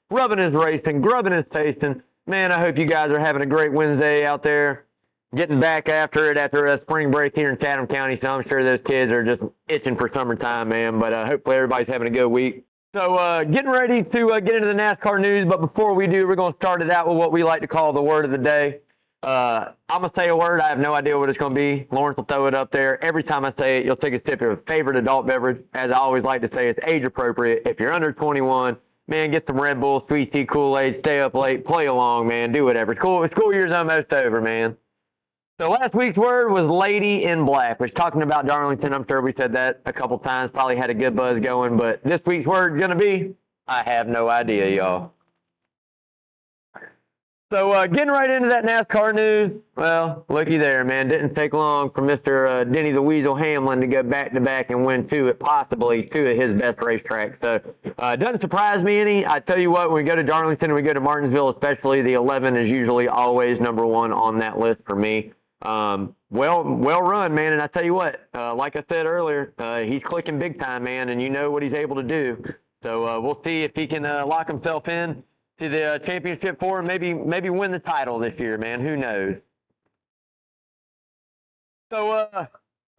Rubbing is racing, grubbing is tasting. Man, I hope you guys are having a great Wednesday out there. Getting back after it after a spring break here in Chatham County, so I'm sure those kids are just itching for summertime, man. But hopefully everybody's having a good week. So getting ready to get into the NASCAR news, but before we do, we're going to start it out with what we like to call the word of the day. I'm going to say a word. I have no idea what it's going to be. Lawrence will throw it up there. Every time I say it, you'll take a sip of your favorite adult beverage. As I always like to say, it's age appropriate. If you're under 21, man, get some Red Bull, sweet tea, Kool-Aid, stay up late, play along, man, do whatever. School year's almost over, man. So last week's word was Lady in Black, which talking about Darlington, I'm sure we said that a couple times, probably had a good buzz going, but this week's word is going to be, I have no idea, y'all. So getting right into that NASCAR news, well, looky there, man. Didn't take long for Mr. Denny the Weasel Hamlin to go back-to-back and win possibly two of his best racetracks. So it doesn't surprise me any. I tell you what, when we go to Darlington and we go to Martinsville especially, the 11 is usually always number one on that list for me. Well run, man. And I tell you what, like I said earlier, he's clicking big time, man, and you know what he's able to do. So we'll see if he can lock himself in to the championship four and maybe win the title this year, man. Who knows? So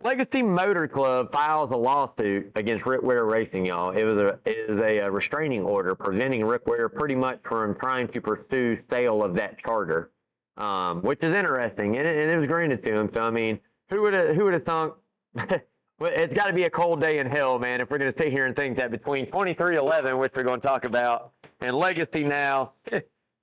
Legacy Motor Club files a lawsuit against Rick Ware Racing, y'all. It is a restraining order preventing Rick Ware pretty much from trying to pursue sale of that charter. Which is interesting, and it was granted to him. So I mean, who would have thunk? Well, it's got to be a cold day in hell, man. If we're going to sit here and think that between 2311, which we're going to talk about, and Legacy now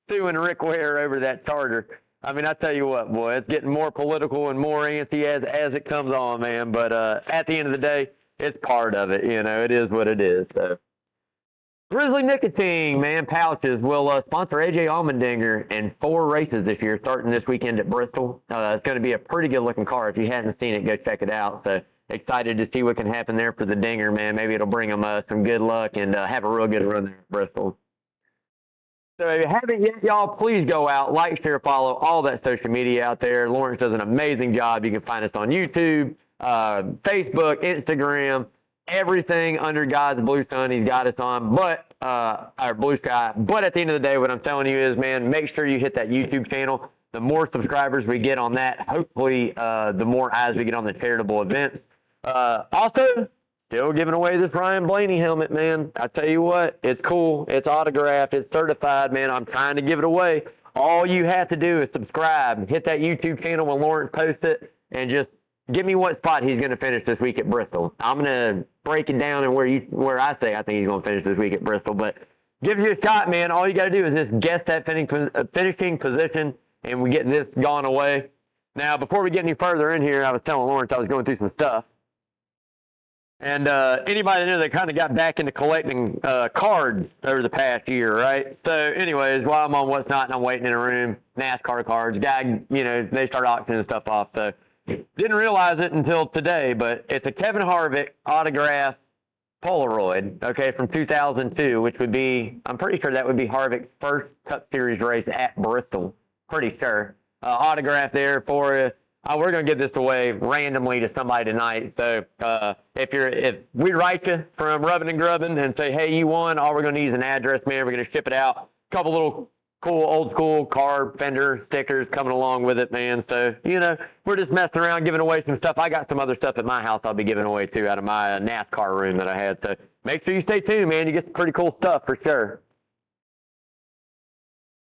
suing Rick Ware over that charter. I mean, I tell you what, boy, it's getting more political and more antsy as it comes on, man. But at the end of the day, it's part of it. You know, it is what it is. So. Grizzly Nicotine, man, pouches will sponsor AJ Allmendinger in 4 races this year, starting this weekend at Bristol. It's going to be a pretty good-looking car. If you hadn't seen it, go check it out. So excited to see what can happen there for the Dinger, man. Maybe it'll bring him some good luck and have a real good run there at Bristol. So if you haven't yet, y'all, please go out, like, share, follow all that social media out there. Lawrence does an amazing job. You can find us on YouTube, Facebook, Instagram. Everything under God's blue sun, he's got us on, but our blue sky. But at the end of the day, what I'm telling you is, man, make sure you hit that YouTube channel. The more subscribers we get on that, hopefully, the more eyes we get on the charitable events. Also, still giving away this Ryan Blaney helmet, man. I tell you what, it's cool. It's autographed. It's certified, man. I'm trying to give it away. All you have to do is subscribe, hit that YouTube channel when Lawrence posts it, and just give me what spot he's going to finish this week at Bristol. I'm going to break it down and where I say I think he's going to finish this week at Bristol. But give you a shot, man. All you got to do is just guess that finishing position, and we get this gone away. Now, before we get any further in here, I was telling Lawrence I was going through some stuff. And anybody that kind of got back into collecting cards over the past year, right? So anyways, while I'm on What's Not and I'm waiting in a room, NASCAR cards, they start auctioning stuff off. So didn't realize it until today, but it's a Kevin Harvick autograph Polaroid, okay, from 2002, which would be, I'm pretty sure that would be Harvick's first Cup Series race at Bristol. Pretty sure. Autograph there for you. We're going to give this away randomly to somebody tonight. So if we write you from Rubbin' and Grubbin' and say, hey, you won, all we're going to need is an address, man. We're going to ship it out. A couple little cool old school car fender stickers coming along with it, man. So, we're just messing around, giving away some stuff. I got some other stuff at my house I'll be giving away, too, out of my NASCAR room that I had. So make sure you stay tuned, man. You get some pretty cool stuff for sure.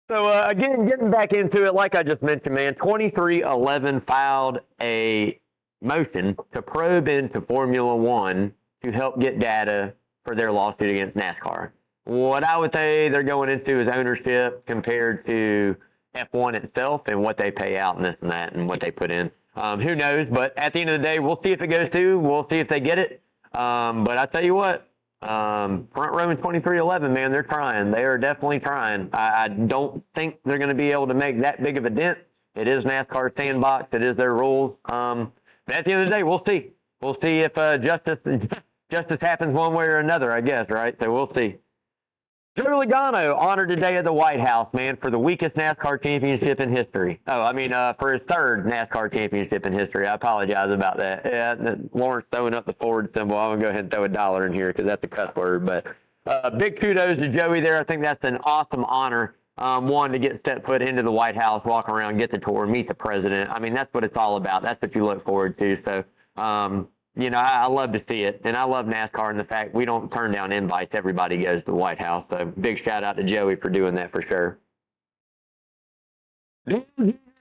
So, again, getting back into it, like I just mentioned, man, 2311 filed a motion to probe into Formula One to help get data for their lawsuit against NASCAR. What I would say they're going into is ownership compared to F1 itself and what they pay out and this and that and what they put in. Who knows? But at the end of the day, we'll see if it goes through. We'll see if they get it. But I tell you what, front row in 2311, man, they're trying. They are definitely trying. I don't think they're going to be able to make that big of a dent. It is NASCAR sandbox. It is their rules. But at the end of the day, we'll see. We'll see if justice happens one way or another, I guess, right? So we'll see. Joe Logano honored today at the White House, man, for the weakest NASCAR championship in history. For his third NASCAR championship in history. I apologize about that. Yeah, Lawrence throwing up the forward symbol. I'm going to go ahead and throw $1 in here because that's a cuss word. But big kudos to Joey there. I think that's an awesome honor. One, to get set foot into the White House, walk around, get the tour, meet the president. I mean, that's what it's all about. That's what you look forward to. So, I love to see it. And I love NASCAR and the fact we don't turn down invites. Everybody goes to the White House. So, big shout out to Joey for doing that for sure.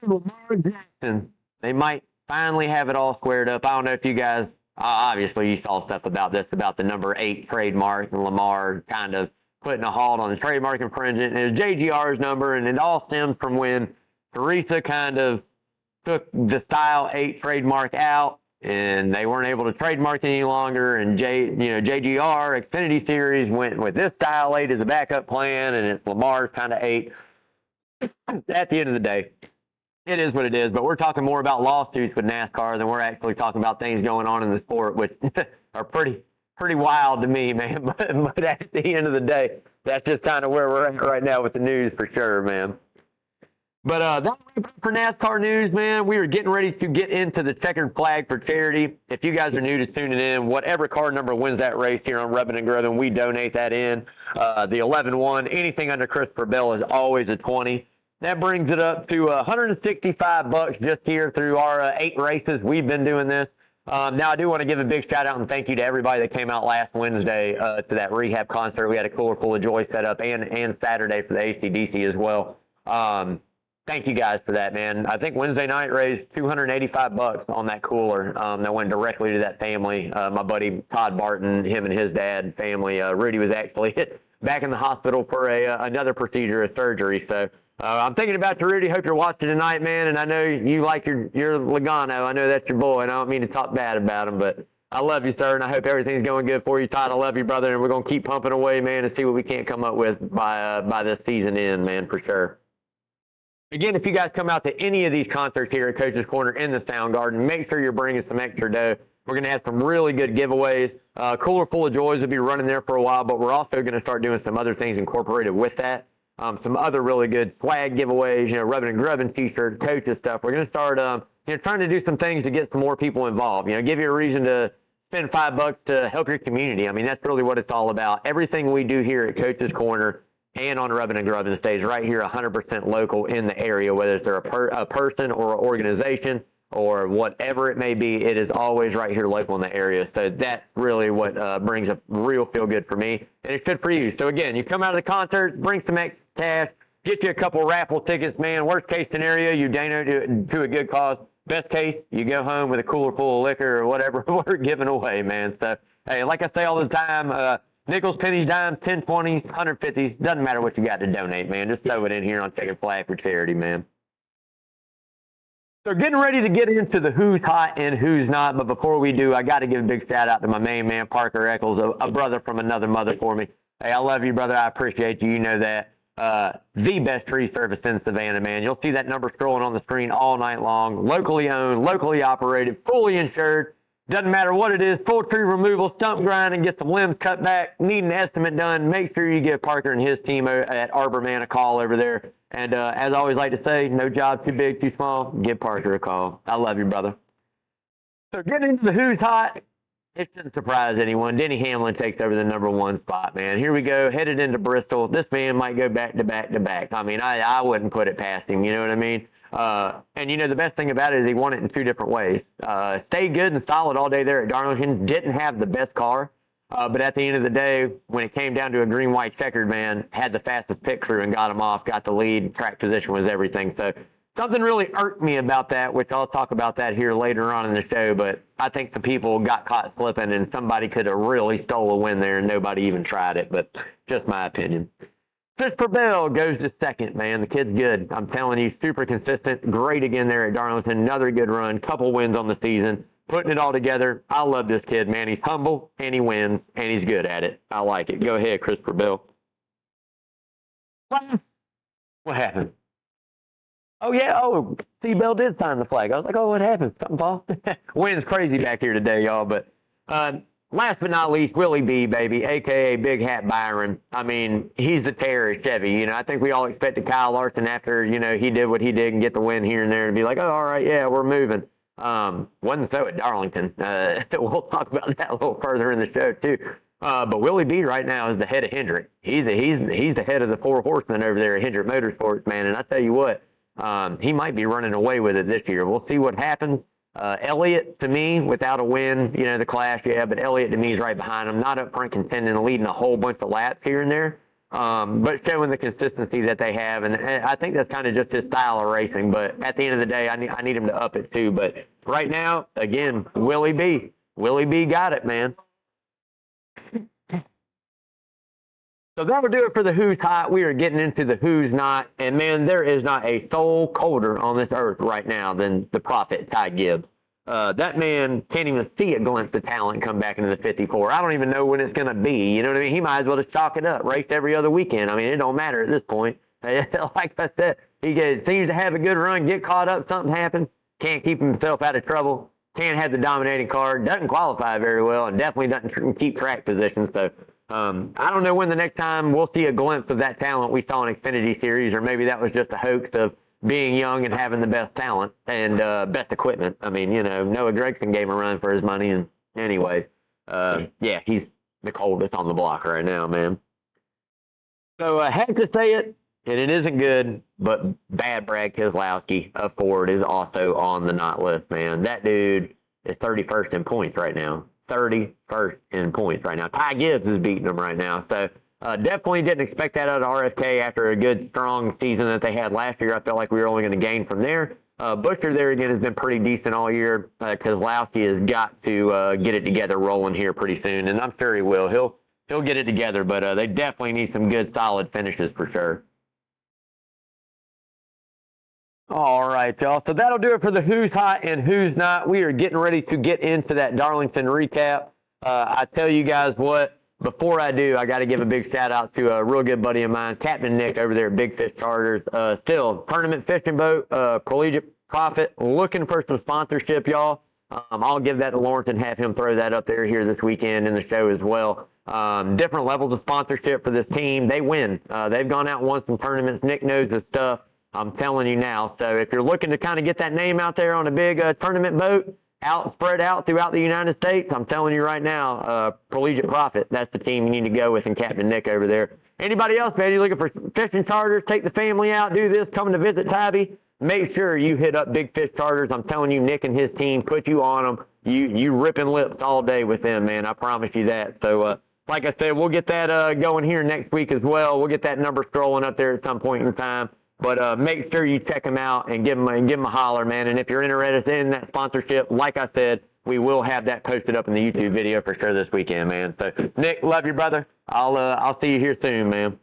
Lamar Jackson. They might finally have it all squared up. I don't know if you guys, obviously you saw stuff about this, about the number 8 trademark and Lamar kind of putting a halt on the trademark infringement. It was JGR's number, and it all stems from when Teresa kind of took the Style 8 trademark out, and they weren't able to trademark it any longer, and JGR Xfinity Series went with this Style 8 as a backup plan, and it's Lamar's kind of 8. At the end of the day, it is what it is, but we're talking more about lawsuits with NASCAR than we're actually talking about things going on in the sport, which are pretty wild to me, man. But at the end of the day, that's just kind of where we're at right now with the news for sure, man. But that's it for NASCAR news, man. We are getting ready to get into the checkered flag for charity. If you guys are new to tuning in, whatever car number wins that race here on Rubbin' and Grubbin', we donate that in. The 11-1, anything under Christopher Bell is always a 20. That brings it up to $165 just here through our 8 races. We've been doing this. Now, I do want to give a big shout-out and thank you to everybody that came out last Wednesday to that rehab concert. We had a Cooler Full of Joy set up, and Saturday for the AC/DC as well. Thank you guys for that, man. I think Wednesday night raised $285 on that cooler that went directly to that family. My buddy Todd Barton, him and his dad, family. Rudy was actually back in the hospital for another procedure, a surgery. So I'm thinking about you, Rudy. Hope you're watching tonight, man. And I know you like your Logano. I know that's your boy, and I don't mean to talk bad about him, but I love you, sir, and I hope everything's going good for you. Todd, I love you, brother, and we're going to keep pumping away, man, and see what we can't come up with by this season end, man, for sure. Again, if you guys come out to any of these concerts here at Coach's Corner in the Sound Garden, make sure you're bringing some extra dough. We're going to have some really good giveaways. Cooler Full of Joys will be running there for a while, but we're also going to start doing some other things incorporated with that. Some other really good swag giveaways, Rubbin' and Grubbin' t-shirts, coaches stuff. We're going to start, trying to do some things to get some more people involved. Give you a reason to spend $5 to help your community. I mean, that's really what it's all about. Everything we do here at Coach's Corner and on Rubbin' and Grubbin' stays right here 100% local in the area, whether it's a person or an organization or whatever it may be. It is always right here local in the area. So that's really what brings a real feel good for me, and it's good for you. So again, you come out of the concert, bring some extra cash, get you a couple raffle tickets, man. Worst case scenario, you donate to a good cause. Best case, you go home with a cooler full of liquor or whatever we're giving away, man. So, hey, like I say all the time, nickels, pennies, dimes, 10, 20s, 150s, doesn't matter what you got to donate, man. Just throw it in here on Checkered Flag for charity, man. So getting ready to get into the who's hot and who's not, but before we do, I got to give a big shout out to my main man, Parker Eccles, a brother from another mother for me. Hey, I love you, brother. I appreciate you. You know that. The best tree service in Savannah, man. You'll see that number scrolling on the screen all night long. Locally owned, locally operated, fully insured. Doesn't matter what it is, full tree removal, stump grinding, get some limbs cut back, need an estimate done. Make sure you give Parker and his team at Arborman a call over there. And as I always like to say, no job too big, too small. Give Parker a call. I love you, brother. So getting into the who's hot, it shouldn't surprise anyone. Denny Hamlin takes over the number 1 spot, man. Here we go, headed into Bristol. This man might go back to back to back. I mean, I wouldn't put it past him, you know what I mean? And, the best thing about it is he won it in 2 different ways. Stayed good and solid all day there at Darlington. Didn't have the best car. But at the end of the day, when it came down to a green, white, checkered, man, had the fastest pit crew and got him off, got the lead. Track position was everything. So something really irked me about that, which I'll talk about that here later on in the show. But I think the people got caught slipping, and somebody could have really stole a win there, and nobody even tried it. But just my opinion. Christopher Bell goes to second, man. The kid's good. I'm telling you, super consistent. Great again there at Darlington. Another good run. Couple wins on the season. Putting it all together. I love this kid, man. He's humble, and he wins, and he's good at it. I like it. Go ahead, Christopher Bell. What happened? Oh, yeah. Oh, see, Bell did sign the flag. I was like, oh, what happened? Something, Paul? Wind's crazy back here today, y'all. But last but not least, Willie B, baby, a.k.a. Big Hat Byron. I mean, he's a terror at Chevy. I think we all expected Kyle Larson after, he did what he did and get the win here and there and be like, oh, all right, yeah, we're moving. Wasn't so at Darlington. We'll talk about that a little further in the show, too. But Willie B right now is the head of Hendrick. He's the head of the four horsemen over there at Hendrick Motorsports, man. And I tell you what, he might be running away with it this year. We'll see what happens. Elliott, to me, without a win, the clash, yeah, but Elliott to me is right behind him, not up front contending and leading a whole bunch of laps here and there, but showing the consistency that they have. And I think that's kind of just his style of racing. But at the end of the day, I need him to up it too. But right now, again, Willie B. Willie B got it, man. So that will do it for the Who's Hot. We are getting into the Who's Not. And, man, there is not a soul colder on this earth right now than the prophet, Ty Gibbs. That man can't even see a glimpse of talent come back into the 54. I don't even know when it's going to be. You know what I mean? He might as well just chalk it up, race every other weekend. I mean, it don't matter at this point. Like I said, he seems to have a good run, get caught up, something happens, can't keep himself out of trouble, can't have the dominating car, doesn't qualify very well, and definitely doesn't keep track position. So, I don't know when the next time we'll see a glimpse of that talent we saw in Xfinity Series, or maybe that was just a hoax of being young and having the best talent and best equipment. I mean, Noah Gragson gave him a run for his money, and anyway, yeah, he's the coldest on the block right now, man. So I had to say it, and it isn't good, but bad Brad Keselowski of Ford is also on the not list, man. That dude is 31st in points right now. 31st in points right now. Ty Gibbs is beating them right now. So definitely didn't expect that out of RFK after a good, strong season that they had last year. I felt like we were only going to gain from there. Busher there again has been pretty decent all year. Keselowski has got to get it together rolling here pretty soon, and I'm sure he will. He'll get it together, but they definitely need some good, solid finishes for sure. All right, y'all. So that'll do it for the Who's Hot and Who's Not. We are getting ready to get into that Darlington recap. I tell you guys what, before I do, I got to give a big shout-out to a real good buddy of mine, Captain Nick over there at Big Fish Charters. Still, tournament fishing boat, collegiate profit, looking for some sponsorship, y'all. I'll give that to Lawrence and have him throw that up there here this weekend in the show as well. Different levels of sponsorship for this team. They win. They've gone out and won some tournaments. Nick knows his stuff. I'm telling you now. So if you're looking to kind of get that name out there on a big tournament boat, spread out throughout the United States, I'm telling you right now, Collegiate Profit, that's the team you need to go with, and Captain Nick over there. Anybody else, man, you're looking for fishing charters, take the family out, do this, come to visit Tabby, make sure you hit up Big Fish Charters. I'm telling you, Nick and his team put you on them. You ripping lips all day with them, man. I promise you that. So, like I said, we'll get that going here next week as well. We'll get that number scrolling up there at some point in time. But make sure you check them out and give them a holler, man. And if you're interested in that sponsorship, like I said, we will have that posted up in the YouTube video for sure this weekend, man. So, Nick, love you, brother. I'll see you here soon, man.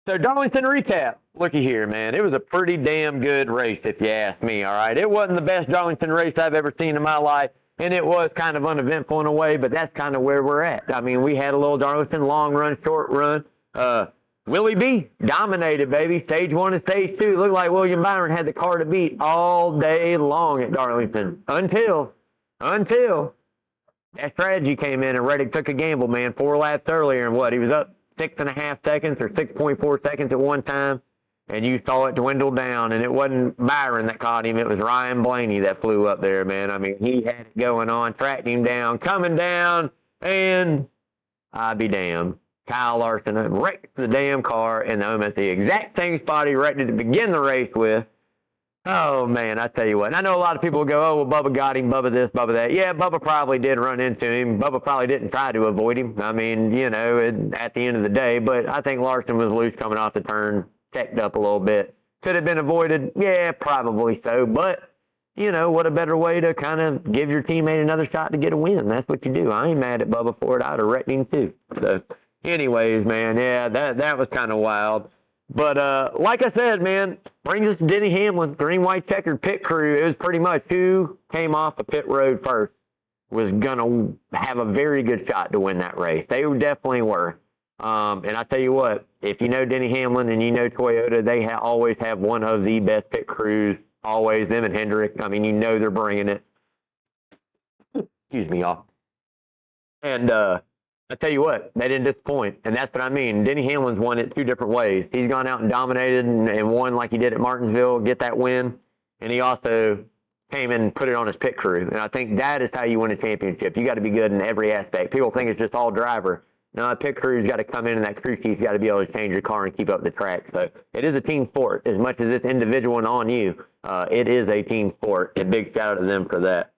So, Darlington recap. Looky here, man. It was a pretty damn good race, if you ask me, all right? It wasn't the best Darlington race I've ever seen in my life, and it was kind of uneventful in a way, but that's kind of where we're at. I mean, we had a little Darlington long run, short run. Willie B dominated, baby. Stage 1 and Stage 2. Looked like William Byron had the car to beat all day long at Darlington. Until that strategy came in and Reddick took a gamble, man. 4 laps earlier, and he was up 6.5 seconds or 6.4 seconds at one time, and you saw it dwindle down, and it wasn't Byron that caught him. It was Ryan Blaney that flew up there, man. I mean, he had it going on, tracked him down, coming down, and I'd be damned. Kyle Larson wrecked the damn car in almost the exact same spot he wrecked it to begin the race with. Oh, man, I tell you what. And I know a lot of people will go, oh, well, Bubba got him, Bubba this, Bubba that. Yeah, Bubba probably did run into him. Bubba probably didn't try to avoid him. I mean, at the end of the day. But I think Larson was loose coming off the turn, checked up a little bit. Could have been avoided? Yeah, probably so. But, what a better way to kind of give your teammate another shot to get a win. That's what you do. I ain't mad at Bubba for it. I'd have wrecked him, too. So, anyways, man, yeah, that was kind of wild. But like I said, man, brings us to Denny Hamlin, green, white, checkered pit crew. It was pretty much who came off the pit road first was going to have a very good shot to win that race. They definitely were. And I tell you what, if you know Denny Hamlin and you know Toyota, they always have one of the best pit crews, always, them and Hendrick. I mean, they're bringing it. Excuse me, y'all. And I tell you what, they didn't disappoint, and that's what I mean. Denny Hamlin's won it 2 different ways. He's gone out and dominated and won like he did at Martinsville, get that win, and he also came in and put it on his pit crew. And I think that is how you win a championship. You got to be good in every aspect. People think it's just all driver. No, a pit crew's got to come in, and that crew chief's got to be able to change your car and keep up the track. So it is a team sport. As much as it's individual and on you, it is a team sport. A big shout out to them for that.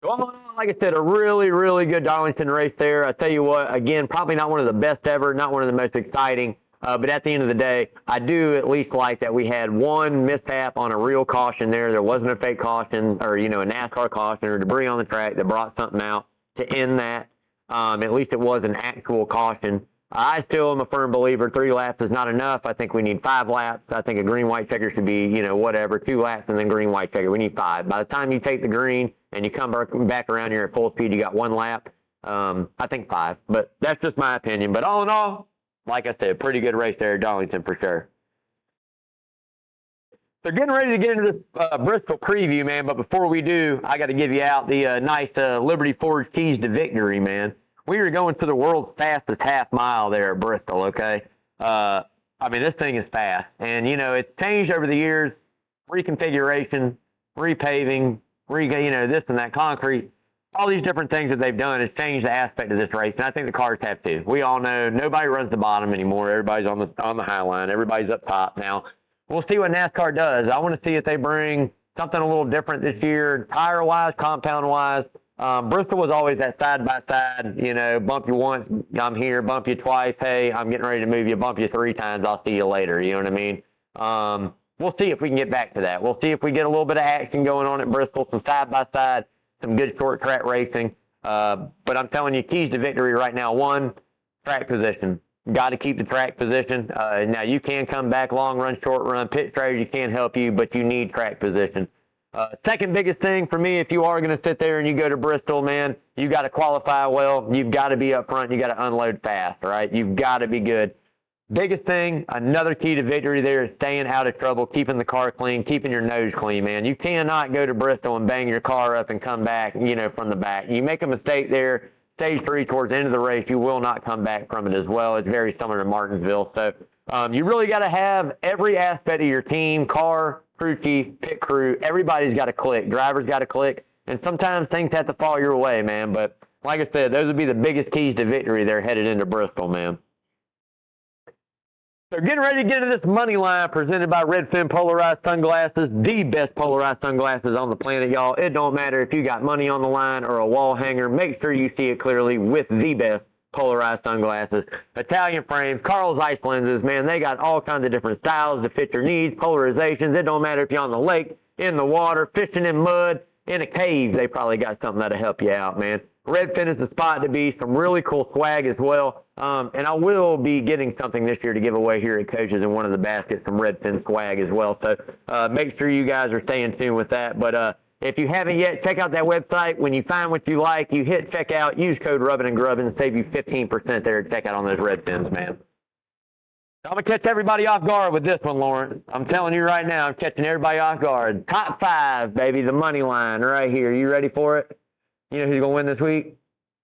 Well, like I said, a really, really good Darlington race there. I tell you what, again, probably not one of the best ever, not one of the most exciting. But at the end of the day, I do at least like that we had one mishap on a real caution there. There wasn't a fake caution or, a NASCAR caution or debris on the track that brought something out to end that. At least it was an actual caution. I still am a firm believer 3 laps is not enough. I think we need 5 laps. I think a green-white checker should be, whatever, 2 laps and then green-white checker. We need 5. By the time you take the green and you come back around here at full speed, you got 1 lap. I think 5. But that's just my opinion. But all in all, like I said, pretty good race there at Darlington for sure. So getting ready to get into this Bristol preview, man. But before we do, I got to give you out the nice Liberty Ford keys to victory, man. We were going to the world's fastest half mile there at Bristol, okay? I mean, this thing is fast. And, it's changed over the years. Reconfiguration, repaving, this and that concrete. All these different things that they've done has changed the aspect of this race, and I think the cars have too. We all know nobody runs the bottom anymore. Everybody's on the high line. Everybody's up top. Now, we'll see what NASCAR does. I want to see if they bring something a little different this year, tire-wise, compound-wise. Bristol was always that side-by-side, bump you once, I'm here, bump you twice, hey, I'm getting ready to move you, bump you 3 times, I'll see you later, you know what I mean? We'll see if we can get back to that. We'll see if we get a little bit of action going on at Bristol, some side-by-side, some good short track racing. But I'm telling you, keys to victory right now. 1, track position. Got to keep the track position. Now, you can come back long run, short run. Pit strategy can help you, but you need track position. Second biggest thing for me, if you are going to sit there and you go to Bristol, man, you got to qualify well. You've got to be up front. You got to unload fast, right? You've got to be good. Biggest thing, another key to victory there is staying out of trouble, keeping the car clean, keeping your nose clean, man. You cannot go to Bristol and bang your car up and come back, from the back. You make a mistake there, stage 3 towards the end of the race, you will not come back from it as well. It's very similar to Martinsville. So you really got to have every aspect of your team, car, crew chief, pit crew, everybody's got to click. Drivers got to click. And sometimes things have to fall your way, man. But like I said, those would be the biggest keys to victory there headed into Bristol, man. So getting ready to get into this money line presented by Redfin Polarized Sunglasses, the best polarized sunglasses on the planet, y'all. It don't matter if you got money on the line or a wall hanger. Make sure you see it clearly with the best polarized sunglasses. Italian frames, Carl Zeiss lenses, man, they got all kinds of different styles to fit your needs, polarizations. It don't matter if you're on the lake, in the water, fishing in mud, in a cave. They probably got something that'll help you out, man. Redfin is the spot to be. Some really cool swag as well. And I will be getting something this year to give away here at Coaches in one of the baskets, some Redfin swag as well. So make sure you guys are staying tuned with that. But if you haven't yet, check out that website. When you find what you like, you hit checkout, use code Rubbin' and Grubbin, save you 15% there at checkout on those Redfins, man. I'm going to catch everybody off guard with this one, Lawrence. I'm telling you right now, I'm catching everybody off guard. Top 5, baby, the money line right here. You ready for it? You know who's going to win this week?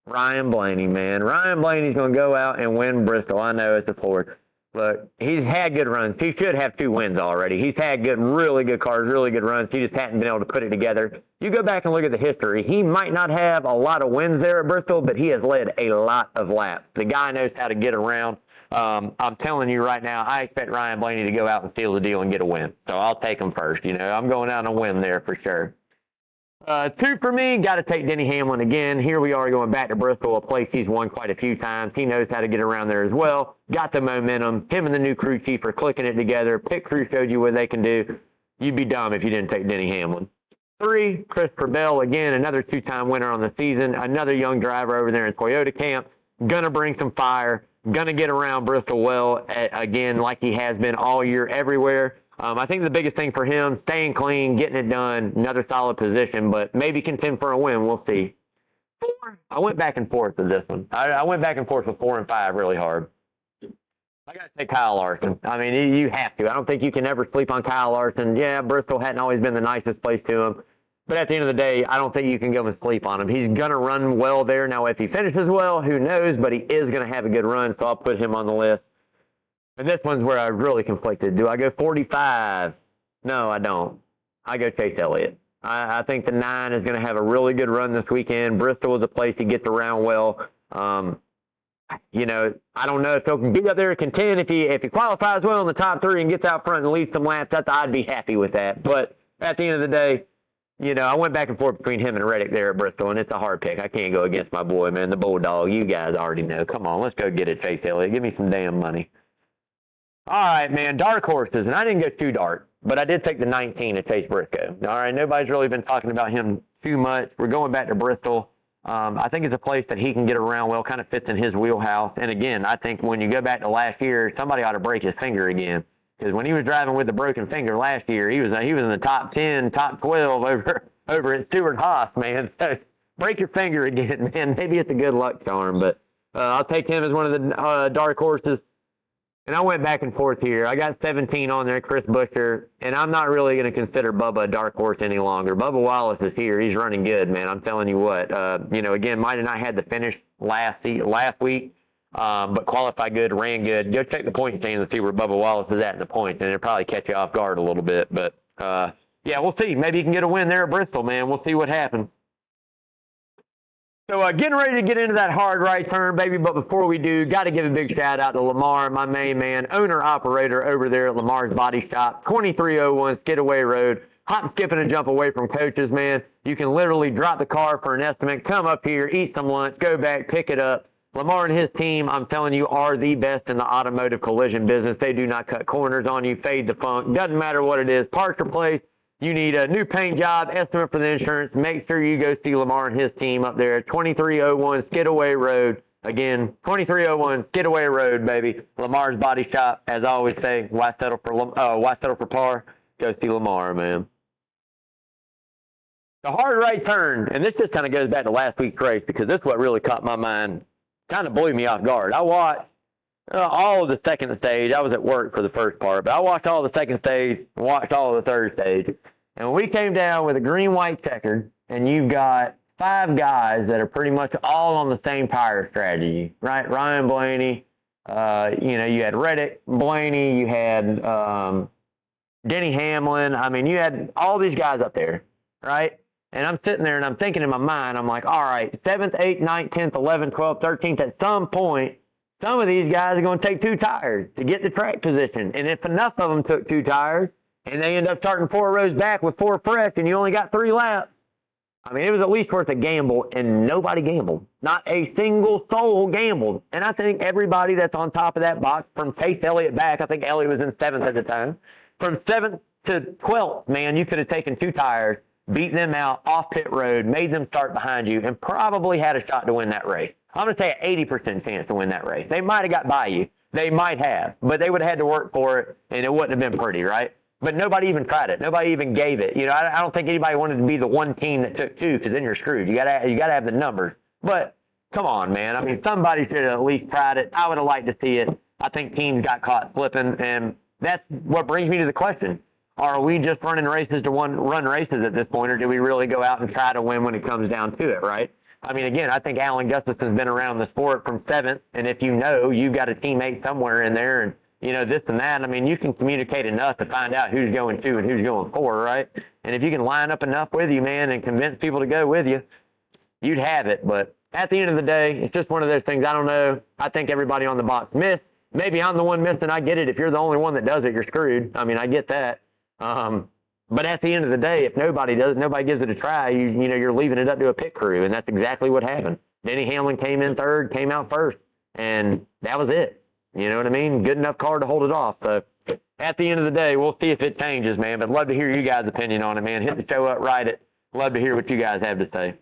Ryan Blaney, man. Ryan Blaney's going to go out and win Bristol. I know it's a Ford. Look, he's had good runs. He should have 2 wins already. He's had really good cars, really good runs. He just hadn't been able to put it together. You go back and look at the history. He might not have a lot of wins there at Bristol, but he has led a lot of laps. The guy knows how to get around. I'm telling you right now, I expect Ryan Blaney to go out and seal the deal and get a win. So I'll take him first. I'm going out on a win there for sure. 2 for me, got to take Denny Hamlin again. Here we are going back to Bristol, a place he's won quite a few times. He knows how to get around there as well. Got the momentum. Him and the new crew chief are clicking it together. Pit crew showed you what they can do. You'd be dumb if you didn't take Denny Hamlin. 3, Christopher Bell, again, another 2-time winner on the season. Another young driver over there in Toyota camp. Gonna bring some fire. Gonna get around Bristol well, again, like he has been all year everywhere. I think the biggest thing for him, staying clean, getting it done, another solid position, but maybe contend for a win. We'll see. 4, I went back and forth with this one. I went back and forth with 4 and 5 really hard. I got to take Kyle Larson. I mean, you have to. I don't think you can ever sleep on Kyle Larson. Yeah, Bristol hadn't always been the nicest place to him. But at the end of the day, I don't think you can go and sleep on him. He's going to run well there. Now, if he finishes well, who knows? But he is going to have a good run, so I'll put him on the list. And this one's where I really conflicted. Do I go 45? No, I don't. I go Chase Elliott. I think the 9 is going to have a really good run this weekend. Bristol is a place he gets around well. You know, I don't know if he'll be up there to contend. If he qualifies well in the top 3 and gets out front and leads some laps, I'd be happy with that. But at the end of the day, you know, I went back and forth between him and Reddick there at Bristol, and it's a hard pick. I can't go against my boy, man, the Bulldog. You guys already know. Come on, let's go get it, Chase Elliott. Give me some damn money. All right, man, dark horses, and I didn't go too dark, but I did take the 19 of Chase Briscoe. All right, nobody's really been talking about him too much. We're going back to Bristol. I think it's a place that he can get around well, kind of fits in his wheelhouse. And again, I think when you go back to last year, somebody ought to break his finger again. Because when he was driving with the broken finger last year, he was in the top 10, top 12 over at Stewart Haas, man. So break your finger again, man. Maybe it's a good luck charm, but I'll take him as one of the dark horses. And I went back and forth here. I got 17 on there, Chris Buescher, and I'm not really going to consider Bubba a dark horse any longer. Bubba Wallace is here. He's running good, man. I'm telling you what. You know, again, might have not had the finish last week, but qualified good, ran good. Go check the point stand and see where Bubba Wallace is at in the points, and it'll probably catch you off guard a little bit. But, yeah, we'll see. Maybe you can get a win there at Bristol, man. We'll see what happens. So getting ready to get into that hard right turn, baby, but before we do, got to give a big shout-out to Lamar, my main man, owner-operator over there at Lamar's Body Shop, 2301 Skidaway Road. Hop, skip, and a jump away from coaches, man. You can literally drop the car for an estimate, come up here, eat some lunch, go back, pick it up. Lamar and his team, I'm telling you, are the best in the automotive collision business. They do not cut corners on you, fade the funk. Doesn't matter what it is. Parts replaced. You need a new paint job, estimate for the insurance. Make sure you go see Lamar and his team up there at 2301 Skidaway Road. Again, 2301 Skidaway Road, baby. Lamar's Body Shop. As I always say, why settle for par? Go see Lamar, man. The hard right turn, and this just kind of goes back to last week's race because this is what really caught my mind, kind of blew me off guard. I watched all of the second stage. I was at work for the first part, but I watched all the second stage, watched all of the third stage. And when we came down with a green-white checkered, and you've got 5 guys that are pretty much all on the same tire strategy, right? Ryan Blaney, you know, you had Reddick, Blaney, you had Denny Hamlin. I mean, you had all these guys up there, right? And I'm sitting there and I'm thinking in my mind, I'm like, all right, 7th, 8th, 9th, 10th, 11th, 12th, 13th, at some point, some of these guys are going to take 2 tires to get the track position. And if enough of them took 2 tires and they end up starting 4 rows back with 4 fresh and you only got 3 laps, I mean, it was at least worth a gamble, and nobody gambled. Not a single soul gambled. And I think everybody that's on top of that box, from Chase Elliott back, I think Elliott was in 7th at the time, from 7th to 12th, man, you could have taken 2 tires, beat them out off pit road, made them start behind you, and probably had a shot to win that race. I'm going to say an 80% chance to win that race. They might have got by you. They might have, but they would have had to work for it, and it wouldn't have been pretty, right? But nobody even tried it. Nobody even gave it. You know, I don't think anybody wanted to be the one team that took 2, because then you're screwed. You gotta have the numbers. But come on, man. I mean, somebody should have at least tried it. I would have liked to see it. I think teams got caught flipping, and that's what brings me to the question: are we just running races to run races at this point, or do we really go out and try to win when it comes down to it? Right? I mean, again, I think Alan Gustafson's been around the sport from 7th, and if you know you've got a teammate somewhere in there, and you know, this and that. I mean, you can communicate enough to find out who's going 2 and who's going 4, right? And if you can line up enough with you, man, and convince people to go with you, you'd have it. But at the end of the day, it's just one of those things. I don't know. I think everybody on the box missed. Maybe I'm the one missing. I get it. If you're the only one that does it, you're screwed. I mean, I get that. But at the end of the day, if nobody does it, nobody gives it a try, you know, you're leaving it up to a pit crew, and that's exactly what happened. Denny Hamlin came in 3rd, came out 1st, and that was it. You know what I mean? Good enough car to hold it off. So at the end of the day, we'll see if it changes, man. But love to hear you guys' opinion on it, man. Hit the show up, write it. Love to hear what you guys have to say.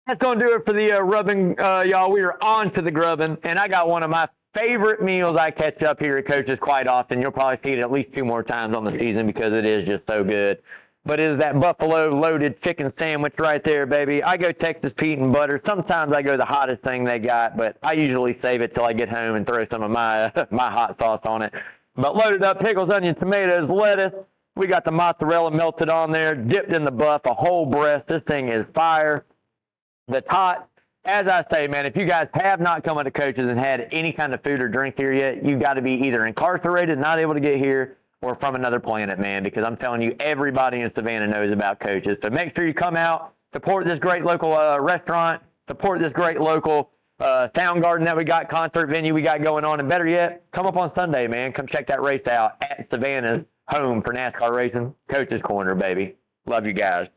That's going to do it for the rubbing, y'all. We are on to the grubbing, and I got one of my favorite meals I catch up here at Coach's quite often. You'll probably see it at least 2 more times on the season because it is just so good. But it is that buffalo loaded chicken sandwich right there, baby. I go Texas Pete and butter. Sometimes I go the hottest thing they got, but I usually save it till I get home and throw some of my my hot sauce on it. But loaded up pickles, onions, tomatoes, lettuce. We got the mozzarella melted on there, dipped in the buff, a whole breast. This thing is fire. That's hot. As I say, man, if you guys have not come into Coach's and had any kind of food or drink here yet, you've got to be either incarcerated, not able to get here, or from another planet, man, because I'm telling you, everybody in Savannah knows about coaches. So make sure you come out, support this great local restaurant, support this great local sound garden that we got, concert venue we got going on, and better yet, come up on Sunday, man. Come check that race out at Savannah's home for NASCAR racing, Coach's Corner, baby. Love you guys.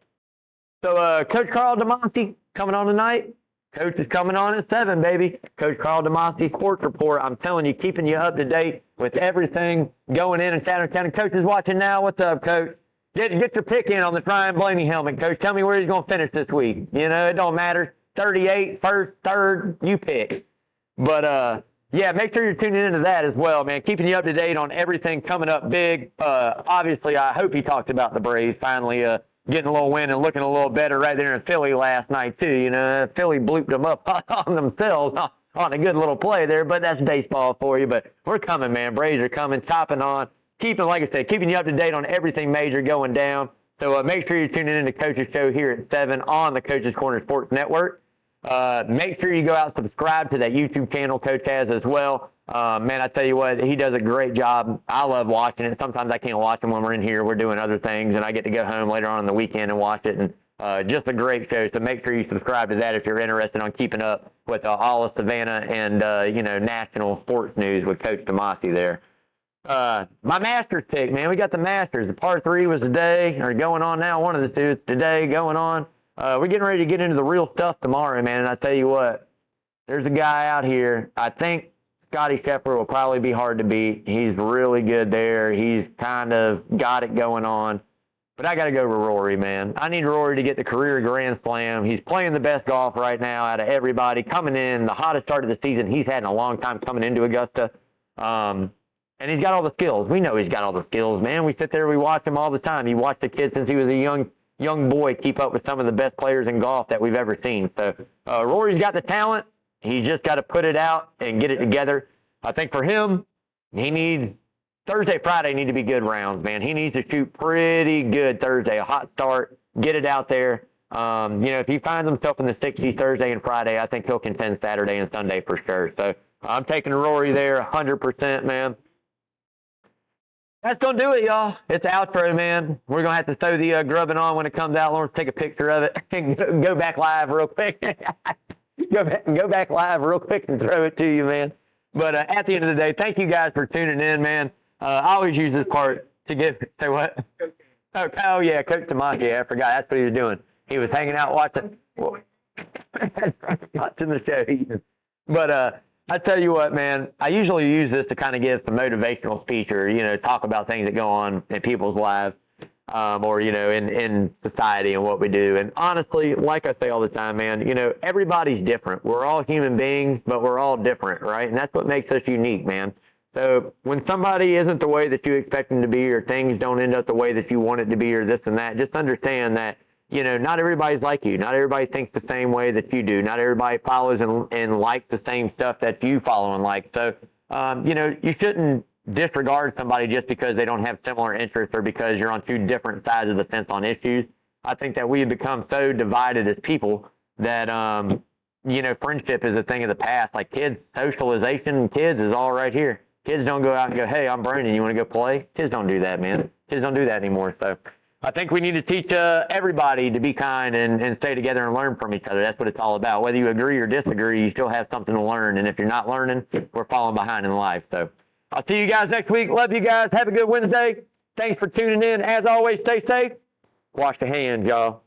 So Coach Carl DeMonte coming on tonight. Coach is coming on at 7, baby. Coach Carl DeMonte Sports Report. I'm telling you, keeping you up to date with everything going in Chatham County. Coach is watching now. What's up, Coach? Get your pick in on the Brian Blaney helmet, Coach. Tell me where he's going to finish this week. You know, it don't matter. 38, first, third, you pick. But, yeah, make sure you're tuning into that as well, man. Keeping you up to date on everything coming up big. Obviously, I hope he talked about the Braves finally getting a little win and looking a little better right there in Philly last night, too. You know, Philly blooped them up on themselves on a good little play there, but that's baseball for you. But we're coming, man. Braves are coming, chopping on. Like I said, keeping you up to date on everything major going down. So make sure you're tuning in to Coach's Show here at 7 on the Coach's Corner Sports Network. Make sure you go out and subscribe to that YouTube channel Coach has as well. Man, I tell you what, he does a great job. I love watching it. Sometimes I can't watch him when we're in here. We're doing other things, and I get to go home later on in the weekend and watch it. And just a great show. So make sure you subscribe to that if you're interested on keeping up with all of Savannah and, national sports news with Coach DeMonte there. My Masters pick, man. We got the Masters. The par 3 was today, or going on now. One of the two is today, going on. We're getting ready to get into the real stuff tomorrow, man. And I tell you what, there's a guy out here. I think Scotty Scheffler will probably be hard to beat. He's really good there. He's kind of got it going on. But I got to go with Rory, man. I need Rory to get the career Grand Slam. He's playing the best golf right now out of everybody. Coming in, the hottest start of the season he's had in a long time coming into Augusta. And he's got all the skills. We know he's got all the skills, man. We sit there, we watch him all the time. He watched the kid since he was a young boy keep up with some of the best players in golf that we've ever seen. So Rory's got the talent. He's just got to put it out and get it together. I think for him, he needs Thursday, Friday need to be good rounds, man. He needs to shoot pretty good Thursday, a hot start, get it out there. If he finds himself in the 60s Thursday and Friday, I think he'll contend Saturday and Sunday for sure. So I'm taking Rory there 100%, man. That's going to do it, y'all. It's outro, man. We're going to have to throw the grubbing on when it comes out. Let's take a picture of it and go back live real quick. go back live real quick and throw it to you, man. But at the end of the day, thank you guys for tuning in, man. I always use this part to say what? Oh, yeah, Coach DeMonte. Yeah, I forgot. That's what he was doing. He was hanging out watching the show. But I tell you what, man, I usually use this to kind of give some motivational speech or, talk about things that go on in people's lives or, in society and what we do. And honestly, like I say all the time, man, everybody's different. We're all human beings, but we're all different, right? And that's what makes us unique, man. So when somebody isn't the way that you expect them to be or things don't end up the way that you want it to be or this and that, just understand that, not everybody's like you. Not everybody thinks the same way that you do. Not everybody follows and likes the same stuff that you follow and like. So, you shouldn't disregard somebody just because they don't have similar interests or because you're on two different sides of the fence on issues. I think that we have become so divided as people that, friendship is a thing of the past. Like kids, socialization, kids is all right here. Kids don't go out and go, hey, I'm Brandon, you want to go play? Kids don't do that, man. Kids don't do that anymore. So I think we need to teach everybody to be kind and stay together and learn from each other. That's what it's all about. Whether you agree or disagree, you still have something to learn. And if you're not learning, we're falling behind in life. So I'll see you guys next week. Love you guys. Have a good Wednesday. Thanks for tuning in. As always, stay safe. Wash your hands, y'all.